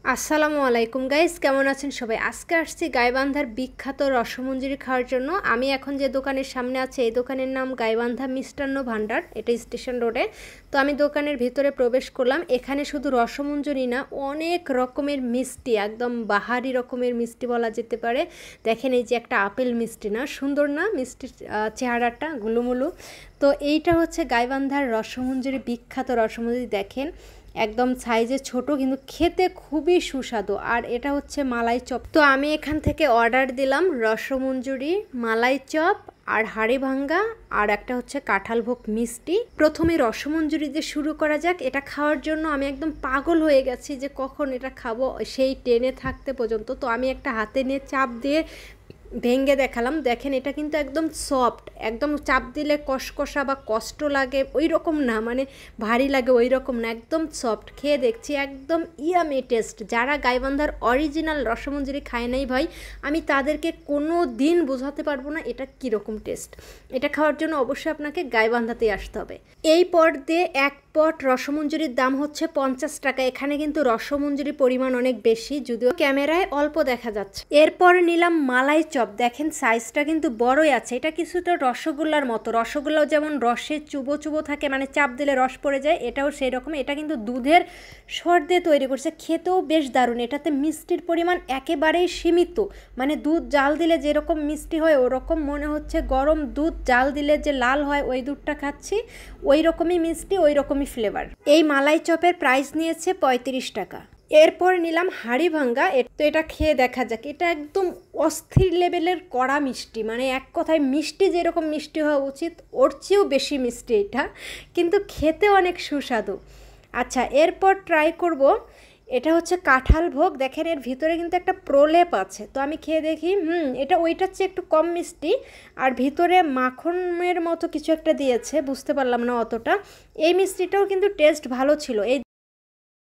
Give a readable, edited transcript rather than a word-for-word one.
আসসালামু আলাইকুম গাইস, কেমন আছেন সবাই? আজকে আসছি গাইবান্ধার বিখ্যাত রসমঞ্জুরি খাওয়ার জন্য। আমি এখন যে দোকানের সামনে আছি এই দোকানের নাম গাইবান্ধা মিষ্টান্ন ভান্ডার, এটা স্টেশন রোডে। তো আমি দোকানের ভিতরে প্রবেশ করলাম। এখানে শুধু রসমঞ্জুরি না, অনেক রকমের মিষ্টি, একদম বাহারি রকমের মিষ্টি বলা যেতে পারে। দেখেন এই যে একটা আপেল মিষ্টি, না সুন্দর না মিষ্টির চেহারাটা, গুলুমুলু। তো এইটা হচ্ছে গাইবান্ধার রসমঞ্জুরি, বিখ্যাত রসমঞ্জুরি। দেখেন একদম সাইজে ছোট কিন্তু খেতে খুবই সুস্বাদু। আর এটা হচ্ছে মালাই চপ। তো আমি এখান থেকে অর্ডার দিলাম রসমঞ্জুরি, মালাই চপ আর হাড়ি ভাঙ্গা, আর একটা হচ্ছে কাঁঠালভোগ মিষ্টি। প্রথমে রসমঞ্জুরি দিয়ে শুরু করা যাক। এটা খাওয়ার জন্য আমি একদম পাগল হয়ে গেছি যে কখন এটা খাবো, সেই টেনে থাকতে পর্যন্ত। তো আমি একটা হাতে নিয়ে চাপ দিয়ে ভেঙে দেখালাম। দেখেন এটা কিন্তু একদম সফট, একদম চাপ দিলে কষকষা বা কষ্ট লাগে ওই রকম না, মানে ভারী লাগে ওই রকম না, একদম সফট। খেয়ে দেখছি একদম ইয়ামি টেস্ট। যারা গাইবান্ধার অরিজিনাল রসমঞ্জুরি খায় নাই ভাই, আমি তাদেরকে কোনো দিন বোঝাতে পারবো না এটা কীরকম টেস্ট। এটা খাওয়ার জন্য অবশ্যই আপনাকে গাইবান্ধাতেই আসতে হবে। এই পট দিয়ে এক পট রসমঞ্জুরির দাম হচ্ছে 50 টাকা। এখানে কিন্তু রসমঞ্জুরির পরিমাণ অনেক বেশি, যদিও ক্যামেরায় অল্প দেখা যাচ্ছে। এরপর নিলাম মালাই চপ। দেখেন সাইজটা কিন্তু বড়ই আছে। এটা কিছুটা রসগোল্লার মতো। রসগোল্লাও যেমন রসে চুবো চুবো থাকে, মানে চাপ দিলে রস পড়ে যায়, এটাও সেই রকম। এটা কিন্তু দুধের সর দিয়ে তৈরি করছে, খেতেও বেশ দারুণ। এটাতে মিষ্টির পরিমাণ একেবারেই সীমিত, মানে দুধ জাল দিলে যেরকম মিষ্টি হয় ওরকম মনে হচ্ছে। গরম দুধ জাল দিলে যে লাল হয় ওই দুধটা খাচ্ছি, ওই রকমই মিষ্টি, ওই রকমই ফ্লেভার। এই মালাই চপের প্রাইস নিয়েছে 35 টাকা। এরপর নিলাম হাড়ি ভাঙ্গা। তো এটা খেয়ে দেখা যাক। এটা একদম অস্থির লেভেলের কড়া মিষ্টি, মানে এক কথায় মিষ্টি যেরকম মিষ্টি হওয়া উচিত ওর চেয়েও বেশি মিষ্টি এটা, কিন্তু খেতে অনেক সুস্বাদু। আচ্ছা, এরপর ট্রাই করব, এটা হচ্ছে কাঁঠাল ভোগ। দেখেন এর ভিতরে কিন্তু একটা প্রলেপ আছে। তো আমি খেয়ে দেখি, এটা ওইটার চেয়ে একটু কম মিষ্টি, আর ভিতরে মাখনের মতো কিছু একটা দিয়েছে, বুঝতে পারলাম না অতটা। এই মিষ্টিটাও কিন্তু টেস্ট ভালো ছিল। এই